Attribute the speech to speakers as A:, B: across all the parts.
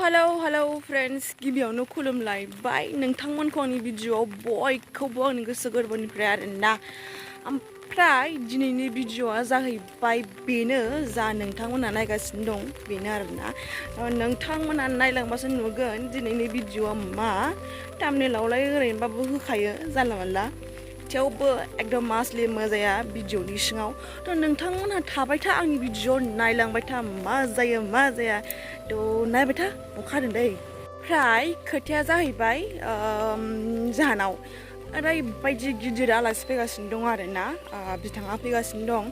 A: Hello friends, गिबियावनो खुलुमलायबाय नोंथांमोनखौ आंनि भिडिअआव बयखौबो आंनि गोसो गोरबोनिफ्राय आरोना ओमफ्राय दिनैनि भिडिअआ जाहैबाय बेनो जा नोंथांमोना नायगासिनो दं बेनो आरोना नोंथांमोना नायलांबासो नुगोन दिनैनि भिडिअआ मा थाम्बनेलावलाय ओरैनोबाबो होखायो जानला मोनला थेवबो एकदम मासलि मजाया भिडिअनि सिङाव थ' नोंथांमोनहा थाबाय था आंनि भिडिअ नायलांबाय था मा जाया थ' नायबाय था अखादों दै ओमफ्राय खोथाया जाहैबाय जाहानाव ओरैबायदि गिदिर आलासि फैगासिनो दं आरोना बिथाङा फैगासिनो दं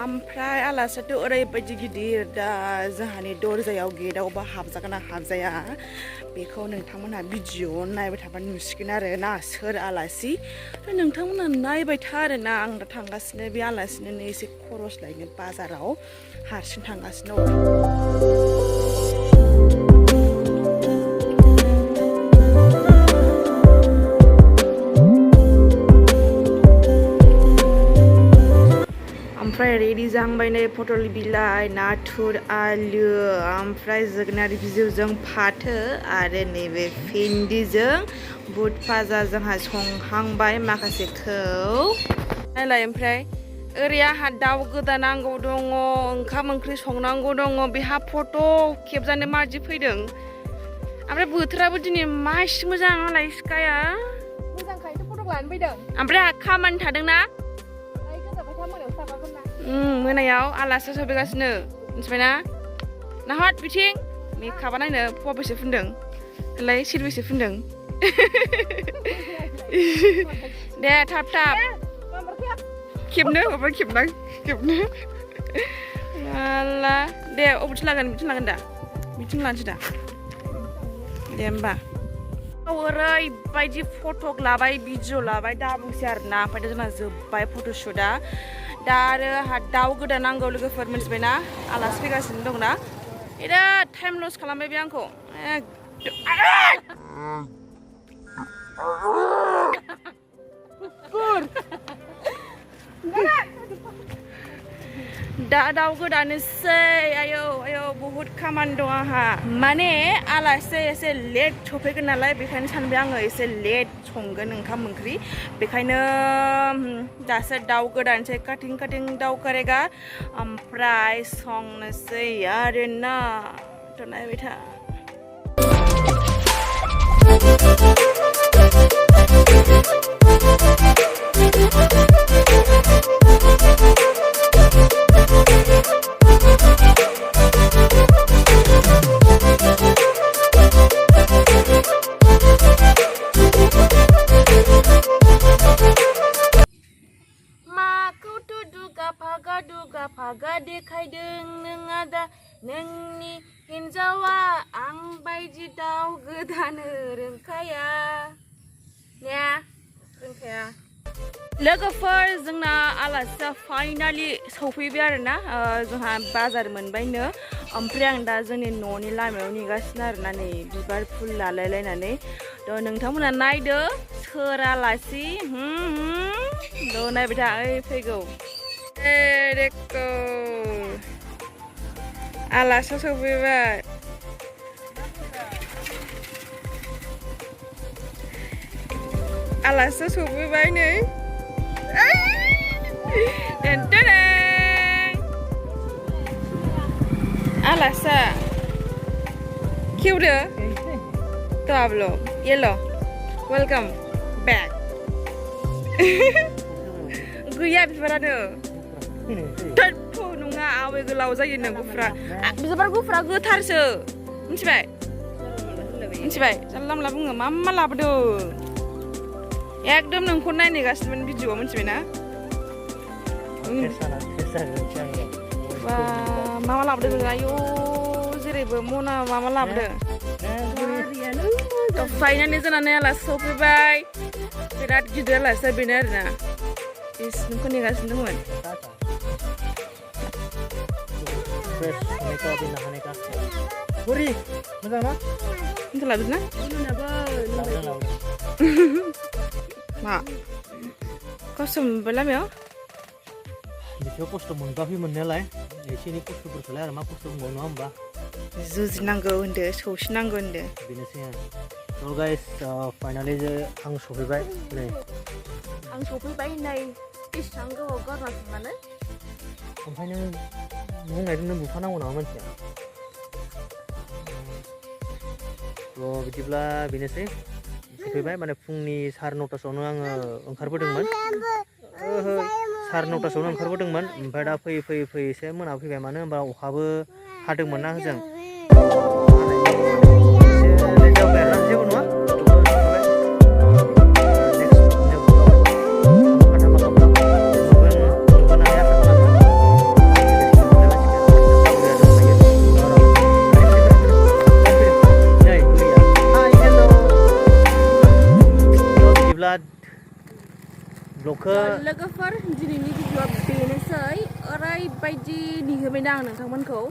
A: ओमफ्राय आलासियाथ' ओरैबायदि गिदिर दा जोंहानि दरजायाव गेटआवबा हाबजागोन ना हाबजाया बेखौ नोंथांमोनहा भिडिअ नायबाय थाबा नुसिगोन आरोना सोर आलासि नोंथांमोनहा नायबाय था आरोना आं दा थांगासिनो बे आलासिनो एसे खरस लायनो बाजाराव हारसिं थांगासिनो ओमफ्राय रेडि जाहांबाय नै पटल बिलाइ नाथुर आलु ओमफ्राय जोगोनार बिजौजों फाथो आरो नैबे भिन्दिजों बुट भाजा जोंहा संहांबाय माखासेखौ नायलाय ओमफ्राय ओरै आंहा दाउ गोदानांगौ दङ ओंखाम ओंख्रि संनांगौ दङ बेहा फट' खेबजानो मादि फैदों ओमफ्राय बोथोराबो दिनै मासि मोजां नालाय स्काया
B: मोजांखायनो फट' लानो फैदों
A: ओमफ्राय आंहा खामानि थादोंना मोनायाव आलासि सफैगासिनो मिथिबायना नाहत बिथिं मेकआपा नायनो फुवाबेसे फुनदों होनलाय सिरबेसे फुनदों दे थाब खेबनो माबा खेबनो आला दे अबेथिं लागोन दा बिथिं लानोसै दा दे होमबा ओरैबायदि फटक लाबाय भिडिअ लाबाय दा बुंसै आरोना ओमफ्राय जोंना जोब्बाय फट'शुटआ दा आरो आंहा दाउ गोदान नांगौ लोगोफोर मिथिबायना आलासि फैगासिनो दंना बिराद टाइम लस खालामबाय बे आंखौ दा दाउ गोदानोसै आयौ बहुद खामानि दं आंहा माने आलासि एसे लेट सफैगोन नालाय बेखायनो सानबाय आङो एसे लेट संगोन ओंखाम ओंख्रि बेखायनो दासो दाउ गोदानसै काटिं दाउ करेगा ओमफ्राय संनोसै आरोना थ' नायबाय था फागा देखायदों नों आदा नोंनि हिन्जावा आं बायदि दाउ गोदानो रोंखाया लोगोफोर जोंना आलासिया फाइनालि सफैबाय आरोना जोंहा बाजार मोनबायनो ओमफ्राय आं दा जोंनि न'नि लामायाव नेगासिनो आरोना नै बिबार फुल लालायलायनानै थ' नोंथांमोना नायदो सोर आलासि थ' नायबाय था ओइ फैगौ देखो आलासिया सफैबाय आलासिया सफैबाय नै आलासिया खेवदो Pablo, yellow, welcome back. गैया बिबारानो थोरफु नङा आवे गोलाव जायो नों गुफुरा बिबार गुफुरा गोथारसो मिथिबाय जानला मोनला बुङो मा लाबोदों एकदम नोंखौ नायनेगासिनोमोन भिडिअआव मिथिबायना मा लाबोदों आयौ जेरैबो मना मा लाबोदों फाइनालि जानानै आलासि सफैबाय बिराद गिदिर आलासिया बेनो आरोना नोंखौ नेगासिनो दंमोन
C: Buri, moजां ना?
A: Itu lagu na? मा? खस्थ' मोनबायला बेयाव?
C: बिदियाव खस्थ' मोनबाखै मोननायालाय एसे एनै खस्थ'फोरखौलाय आरो मा खस्थ' मोनबावो नङा होमबा?
A: जुजिनांगौ होनदो सौसिनांगौ होनदो
C: बेनोसै थ' गाइस फाइनालि आं सफैबाय नै
A: आं सफैबाय नै बेसेबां गोबाव गारना थांनानै
C: ओमफ्राय नों बुंनायजोंनो बुफानांगौ नामा मानसिया थ' बिदिब्ला बेनोसै सफैबाय माने फुंनि 9:30 आङो ओंखारबोदोंमोन सार 9:00 ओंखारबोदोंमोन ओमफ्राय दा फैयै फैयै एसे मोना फैबाय मानो होनबा अखाबो हादोंमोन ना होजों
A: लोगोफोर दिनैनि भिडिअआ बेनोसै ओरैबायदि निहोबायना आं नोंथांमोनखौ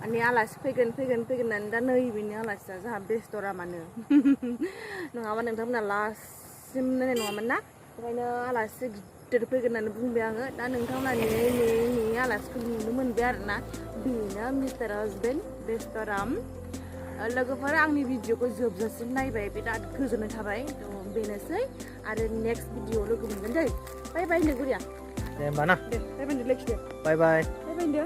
A: माने आलासि फैगोन होननानै दा नैबेनो आलासिया जोंहा बेस्ट'रा मानो नङाबा नोंथांमोना लास्टसिम नायनाय नङामोन ना ओंखायनो आलासि गिदिर फैगोन होननानै बुंबाय आङो दा नोंथांमोना नेयै आलासिखौ नुनो मोनबाय आरोना बेनो मिस्टार हाजबेन्ड बेस्ट'राम लोगोफोर आंनि भिडिअखौ जोबजासिम नायबाय बिराद गोजोननाय थाबाय बेनोसै आरो नेक्स्ट भिडिअ लोगो मोनगोन दै बाय बाय होनदो गुरिया
C: दे होमबा ना
A: दे बाय बाय होनदो लोगो
C: बाय बाय
A: होनदो